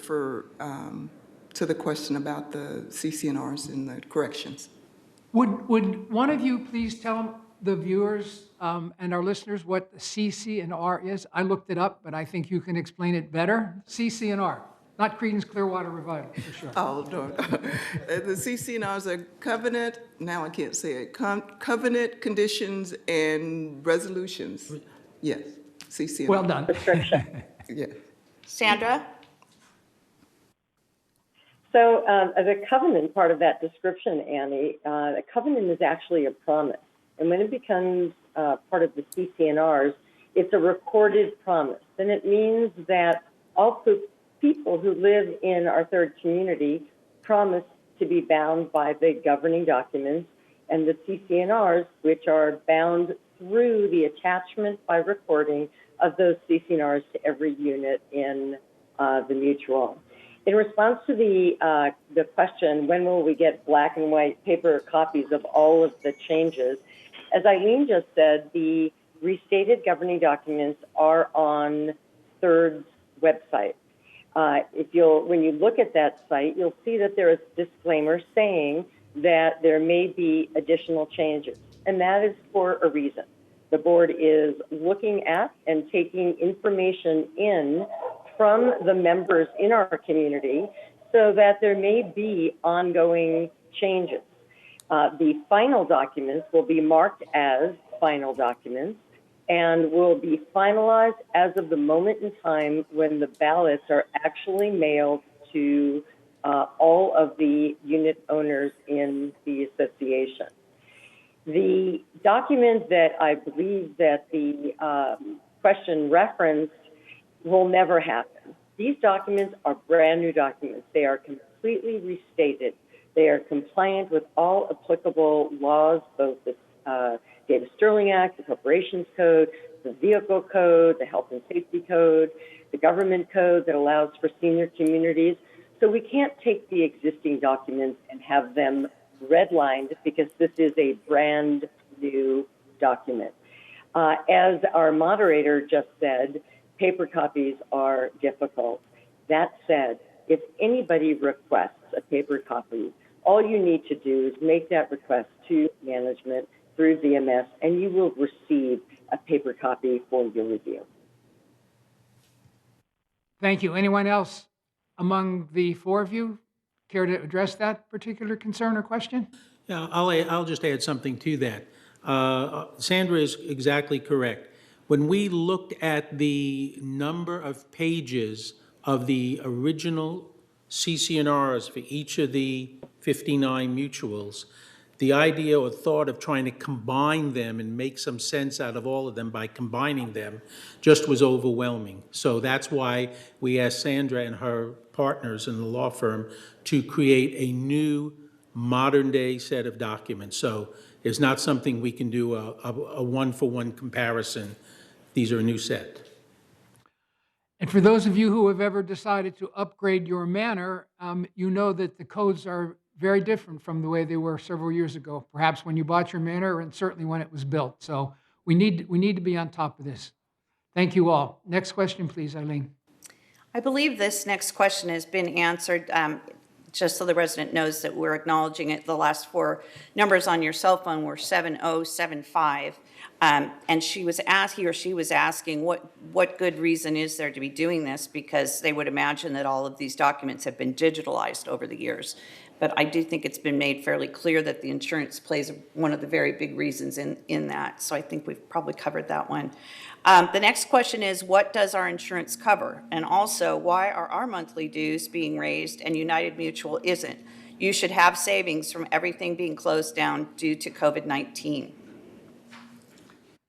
to the question about the CC&Rs and the corrections. Would one of you please tell the viewers and our listeners what CC&R is? I looked it up, but I think you can explain it better. CC&R, not Creedence Clearwater Revival, for sure. Oh, no. The CC&Rs are covenant, now I can't say it, covenant, conditions, and resolutions. Yes, CC&R. Well done. Yeah. Sandra? So the covenant part of that description, Annie, a covenant is actually a promise. And when it becomes part of the CC&Rs, it's a recorded promise. And it means that also people who live in our third community promise to be bound by the governing documents and the CC&Rs, which are bound through the attachment by recording of those CC&Rs to every unit in the mutual. In response to the question, when will we get black and white paper copies of all of the changes? As Eileen just said, the restated governing documents are on Third's website. When you look at that site, you'll see that there is a disclaimer saying that there may be additional changes, and that is for a reason. The board is looking at and taking information in from the members in our community so that there may be ongoing changes. The final documents will be marked as final documents, and will be finalized as of the moment in time when the ballots are actually mailed to all of the unit owners in the association. The document that I believe that the question referenced will never happen. These documents are brand new documents. They are completely restated. They are compliant with all applicable laws, both the Davis Sterling Act, the Corporations Code, the Vehicle Code, the Health and Safety Code, the Government Code that allows for senior communities. So we can't take the existing documents and have them redlined because this is a brand new document. As our moderator just said, paper copies are difficult. That said, if anybody requests a paper copy, all you need to do is make that request to management through VMS, and you will receive a paper copy for your review. Thank you. Anyone else among the four of you care to address that particular concern or question? Yeah, I'll just add something to that. Sandra is exactly correct. When we looked at the number of pages of the original CC&Rs for each of the 59 mutuals, the idea or thought of trying to combine them and make some sense out of all of them by combining them just was overwhelming. So that's why we asked Sandra and her partners in the law firm to create a new modern-day set of documents. So it's not something we can do a one-for-one comparison. These are a new set. And for those of you who have ever decided to upgrade your manor, you know that the codes are very different from the way they were several years ago, perhaps when you bought your manor and certainly when it was built. So we need to be on top of this. Thank you all. Next question, please, Eileen. I believe this next question has been answered, just so the resident knows that we're acknowledging it. The last four numbers on your cell phone were 7075. And he or she was asking what good reason is there to be doing this, because they would imagine that all of these documents have been digitalized over the years. But I do think it's been made fairly clear that the insurance plays one of the very big reasons in that. So I think we've probably covered that one. The next question is, what does our insurance cover? And also, why are our monthly dues being raised and United Mutual isn't? You should have savings from everything being closed down due to COVID-19.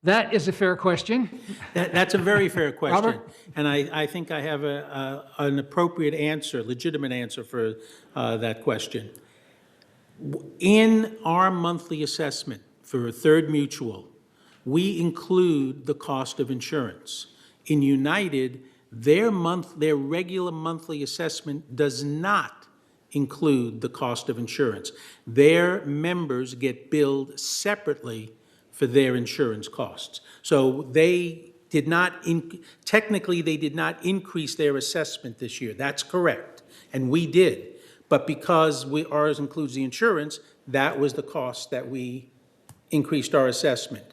That is a fair question. That's a very fair question. Robert? And I think I have an appropriate answer, legitimate answer for that question. In our monthly assessment for a third mutual, we include the cost of insurance. In United, their regular monthly assessment does not include the cost of insurance. Their members get billed separately for their insurance costs. So they did not, technically they did not increase their assessment this year. That's correct, and we did. But because ours includes the insurance, that was the cost that we increased our assessment.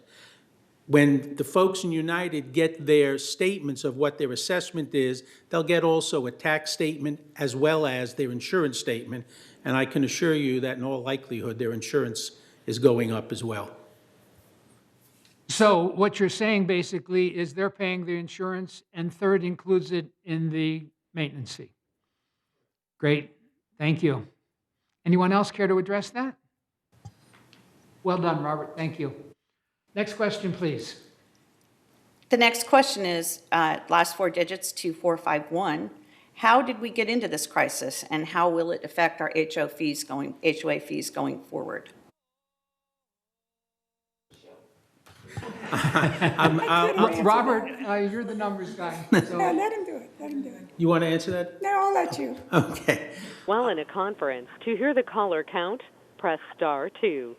When the folks in United get their statements of what their assessment is, they'll get also a tax statement as well as their insurance statement. And I can assure you that in all likelihood, their insurance is going up as well. So what you're saying basically is they're paying the insurance and third includes it in the maintenance fee. Great, thank you. Anyone else care to address that? Well done, Robert, thank you. Next question, please. The next question is, last four digits, 2451. How did we get into this crisis, and how will it affect our HOA fees going forward? Robert, you're the numbers guy. So. No, let him do it. Let him do it. You want to answer that? No, I'll let you. Okay. While in a conference, to hear the caller count, press *2. To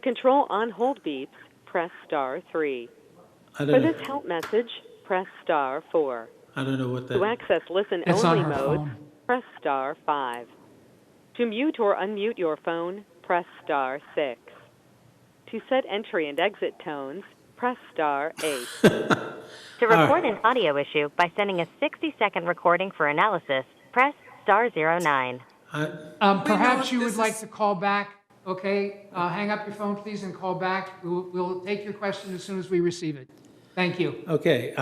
control on-hold beeps, press *3. For this help message, press *4. I don't know what that is. To access listen-only mode, press *5. To mute or unmute your phone, press *6. To set entry and exit tones, press *8. To report an audio issue by sending a 60-second recording for analysis, press *09. Perhaps you would like to call back, okay? Hang up your phone, please, and call back. We'll take your question as soon as we receive it. Thank you. Okay,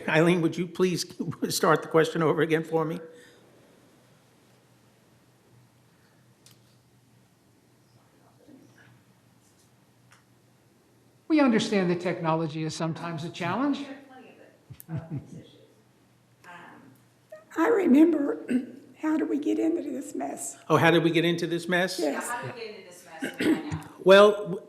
Eileen, would you please start the question over again for me? We understand that technology is sometimes a challenge. I remember, how did we get into this mess? Oh, how did we get into this mess? Yes. How do we get into this mess right now? Well,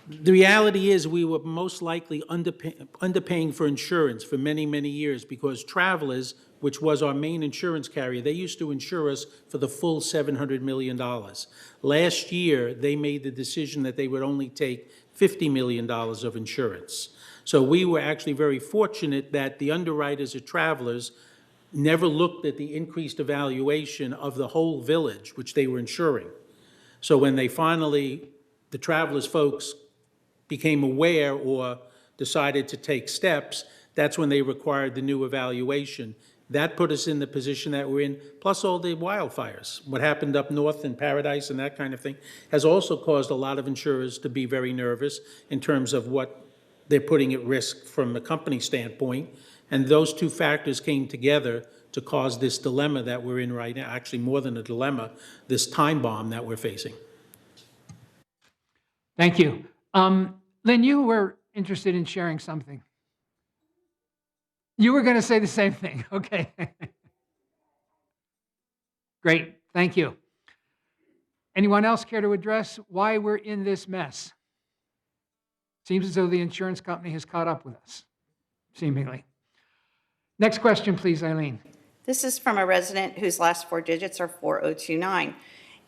the reality is we were most likely underpaying for insurance for many, many years because Travelers, which was our main insurance carrier, they used to insure us for the full $700 million. Last year, they made the decision that they would only take $50 million of insurance. So we were actually very fortunate that the underwriters at Travelers never looked at the increased evaluation of the whole village, which they were insuring. So when they finally, the Travelers folks became aware or decided to take steps, that's when they required the new evaluation. That put us in the position that we're in, plus all the wildfires. What happened up north in Paradise and that kind of thing has also caused a lot of insurers to be very nervous in terms of what they're putting at risk from a company standpoint. And those two factors came together to cause this dilemma that we're in right now, actually more than a dilemma, this time bomb that we're facing. Thank you. Lynn, you were interested in sharing something. You were going to say the same thing. Okay. Great. Thank you. Anyone else care to address why we're in this mess? Seems as though the insurance company has caught up with us, seemingly. Next question, please, Eileen. This is from a resident whose last four digits are 4029.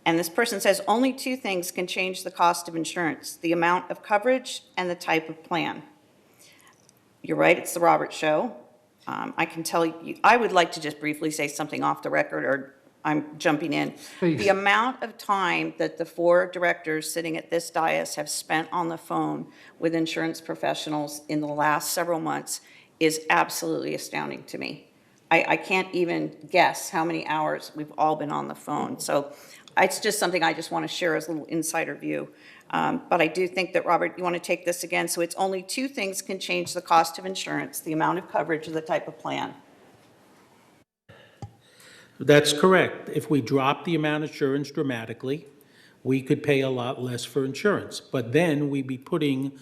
And this person says only two things can change the cost of insurance: the amount of coverage and the type of plan. You're right, it's the Robert Show. I can tell you, I would like to just briefly say something off the record, or I'm jumping in. Please. The amount of time that the four directors sitting at this dais have spent on the phone with insurance professionals in the last several months is absolutely astounding to me. I can't even guess how many hours we've all been on the phone. So it's just something I just want to share as a little insider view. But I do think that, Robert, you want to take this again. So it's only two things can change the cost of insurance: the amount of coverage or the type of plan. That's correct. If we drop the amount of insurance dramatically, we could pay a lot less for insurance. But then we'd be putting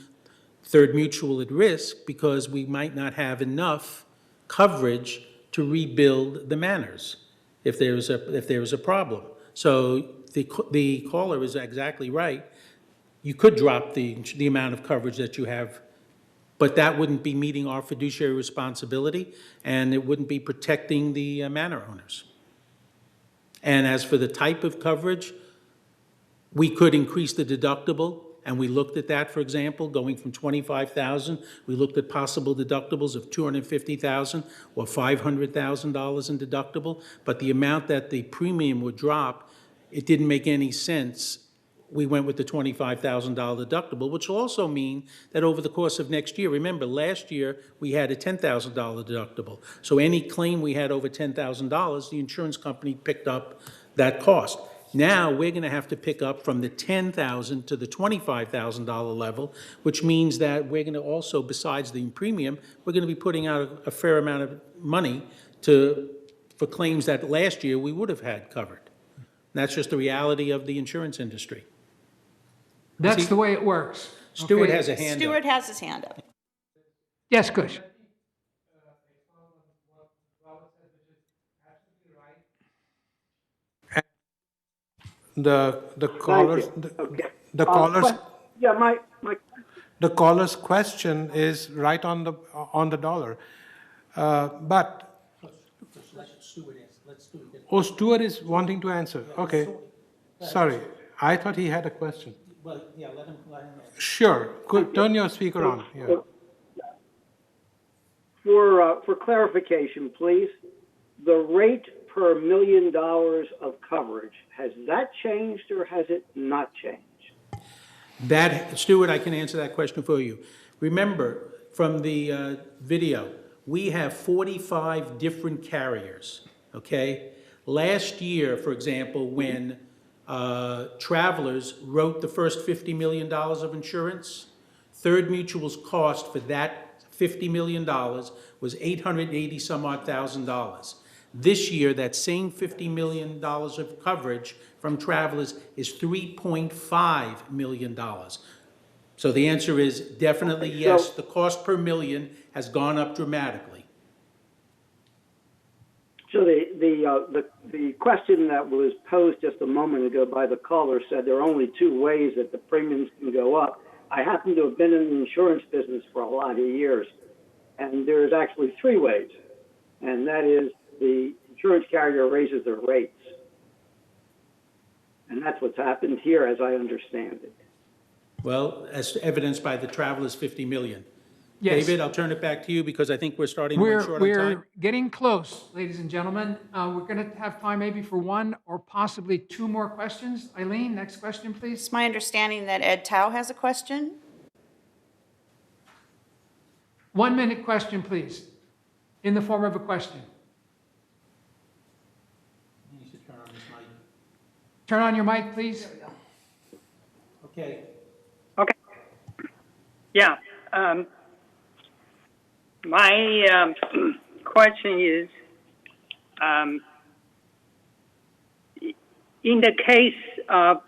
Third Mutual at risk because we might not have enough coverage to rebuild the manors if there was a problem. So the caller is exactly right. You could drop the amount of coverage that you have, but that wouldn't be meeting our fiduciary responsibility, and it wouldn't be protecting the manor owners. And as for the type of coverage, we could increase the deductible, and we looked at that, for example, going from $25,000. We looked at possible deductibles of $250,000 or $500,000 in deductible, but the amount that the premium would drop, it didn't make any sense. We went with the $25,000 deductible, which will also mean that over the course of next year, remember, last year we had a $10,000 deductible. So any claim we had over $10,000, the insurance company picked up that cost. Now we're going to have to pick up from the $10,000 to the $25,000 level, which means that we're going to also, besides the premium, we're going to be putting out a fair amount of money for claims that last year we would have had covered. That's just the reality of the insurance industry. That's the way it works. Stuart Okay. has a hand up. Stuart has his hand up. Yes, Kush. The callers the callers Yeah, my the caller's question is right on the dollar. But Stuart is wanting to answer. Okay. Sorry. I thought he had a question. Well, yeah, let him. Sure. Turn your speaker on. Yeah. for clarification, please, the rate per $1 million of coverage, has that changed or has it not changed? Stuart, I can answer that question for you. Remember, from the video, we have 45 different carriers, okay? Last year, for example, when Travelers wrote the first $50 million of insurance, Third Mutual's cost for that $50 million was $880 some odd thousand dollars. This year, that same $50 million of coverage from travelers is $3.5 million. So the answer is definitely yes. The cost per million has gone up dramatically. So the question that was posed just a moment ago by the caller said there are only two ways that the premiums can go up. I happen to have been in the insurance business for a lot of years, and there's actually three ways, and that is the insurance carrier raises their rates. And that's what's happened here, as I understand it. Well, as evidenced by the travelers' $50 million. Yes. David, I'll turn it back to you because I think we're starting to run short on time. We're getting close, ladies and gentlemen. We're going to have time maybe for one or possibly two more questions. Eileen, next question, please. It's my understanding that Ed Tao has a question. 1 minute question, please, in the form of a question. You should turn on this mic. Turn on your mic, please. Okay. Okay. Yeah. My question is, in the case of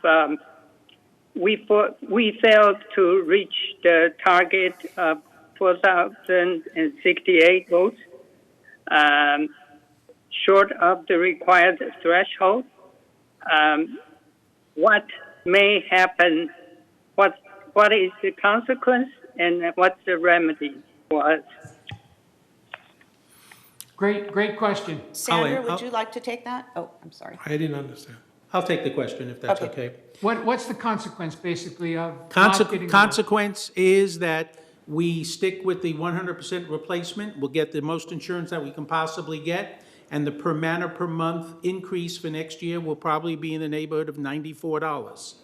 we failed to reach the target of 4,068 votes, short of the required threshold, what may happen? What is the consequence, and what's the remedy for us? Great question. Sandra, would you like to take that? Oh, I'm sorry. I didn't understand. I'll take the question if that's okay. What's the consequence, basically, of not getting the Consequence is that we stick with the 100% replacement. We'll get the most insurance that we can possibly get, and the per manor per month increase for next year will probably be in the neighborhood of $94.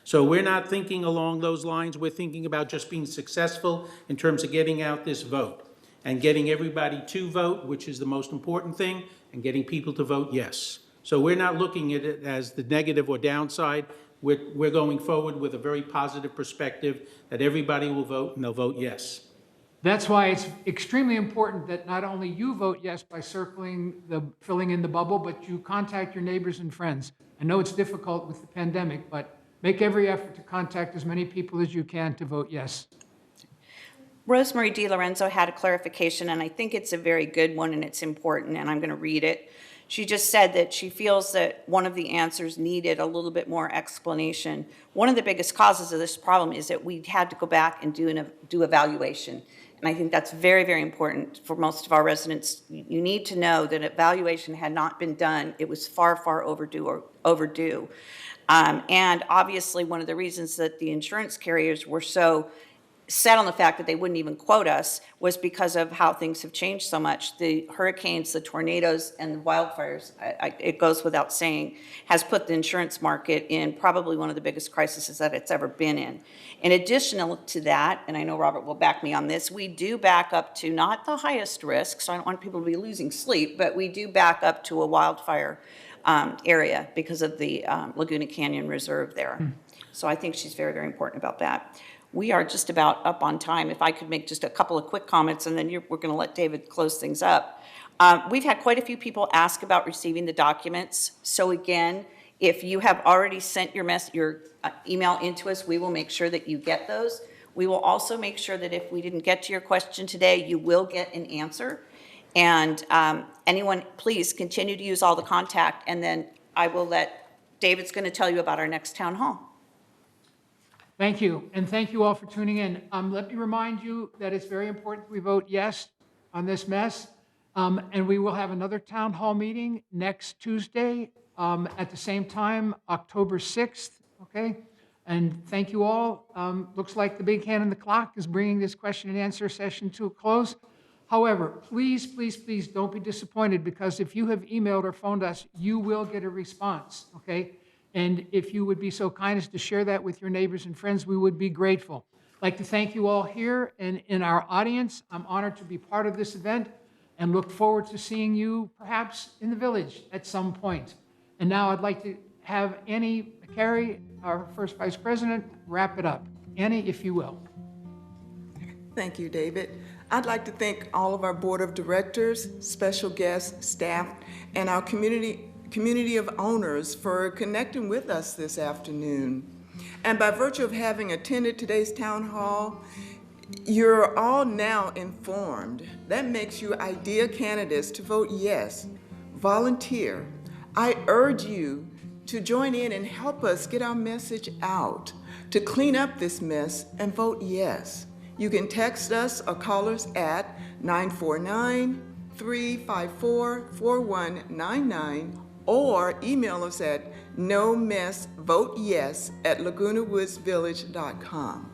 So we're not thinking along those lines. We're thinking about just being successful in terms of getting out this vote and getting everybody to vote, which is the most important thing, and getting people to vote yes. So we're not looking at it as the negative or downside. We're going forward with a very positive perspective that everybody will vote and they'll vote yes. That's why it's extremely important that not only you vote yes by filling in the bubble, but you contact your neighbors and friends. I know it's difficult with the pandemic, but make every effort to contact as many people as you can to vote yes. Rosemary DiLorenzo had a clarification, and I think it's a very good one, and it's important, and I'm going to read it. She just said that she feels that one of the answers needed a little bit more explanation. One of the biggest causes of this problem is that we had to go back and do evaluation. And I think that's very, very important for most of our residents. You need to know that evaluation had not been done. It was far, far overdue. And obviously, one of the reasons that the insurance carriers were so set on the fact that they wouldn't even quote us was because of how things have changed so much. The hurricanes, the tornadoes, and the wildfires, it goes without saying, has put the insurance market in probably one of the biggest crises that it's ever been in. In addition to that, and I know Robert will back me on this, we do back up to not the highest risk, so I don't want people to be losing sleep, but we do back up to a wildfire area because of the Laguna Canyon Reserve there. So I think she's very, very important about that. We are just about up on time. If I could make just a couple of quick comments, and then we're going to let David close things up. We've had quite a few people ask about receiving the documents. So again, if you have already sent your email into us, we will make sure that you get those. We will also make sure that if we didn't get to your question today, you will get an answer. And anyone, please continue to use all the contact, and then I will David's going to tell you about our next town hall. Thank you, and thank you all for tuning in. Let me remind you that it's very important we vote yes on this mess, and we will have another town hall meeting next Tuesday at the same time, October 6th, okay? And thank you all. Looks like the big hand on the clock is bringing this question and answer session to a close. However, please, please, please don't be disappointed, because if you have emailed or phoned us, you will get a response, okay? And if you would be so kind as to share that with your neighbors and friends, we would be grateful. I'd like to thank you all here and in our audience. I'm honored to be part of this event and look forward to seeing you perhaps in the village at some point. And now I'd like to have Annie Mccary, our first vice president, wrap it up. Annie, if you will. Thank you, David. I'd like to thank all of our board of directors, special guests, staff, and our community of owners for connecting with us this afternoon. And by virtue of having attended today's town hall, you're all now informed. That makes you ideal candidates to vote yes. Volunteer. I urge you to join in and help us get our message out, to clean up this mess and vote yes. You can text us or call us at 949-354-4199 or email us at nomessvoteyes@lagunawoodsvillage.com.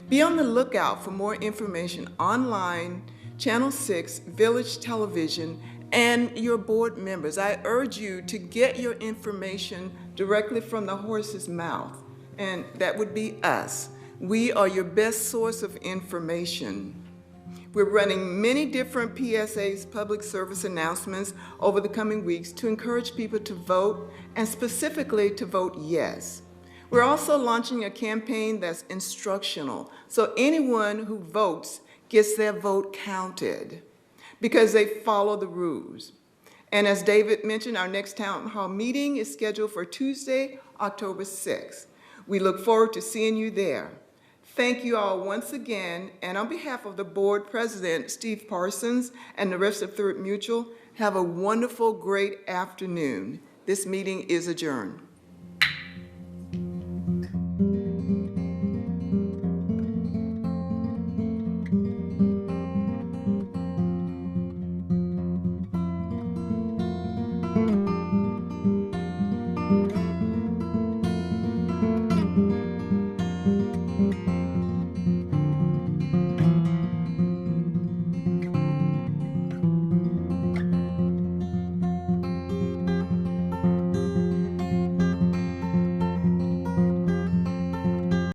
Be on the lookout for more information online, Channel 6, Village Television, and your board members. I urge you to get your information directly from the horse's mouth, and that would be us. We are your best source of information. We're running many different PSAs, public service announcements, over the coming weeks to encourage people to vote, and specifically to vote yes. We're also launching a campaign that's instructional, so anyone who votes gets their vote counted because they follow the rules. And as David mentioned, our next town hall meeting is scheduled for Tuesday, October 6th. We look forward to seeing you there. Thank you all once again, and on behalf of the board president, Steve Parsons, and the rest of Third Mutual, have a wonderful, great afternoon. This meeting is adjourned.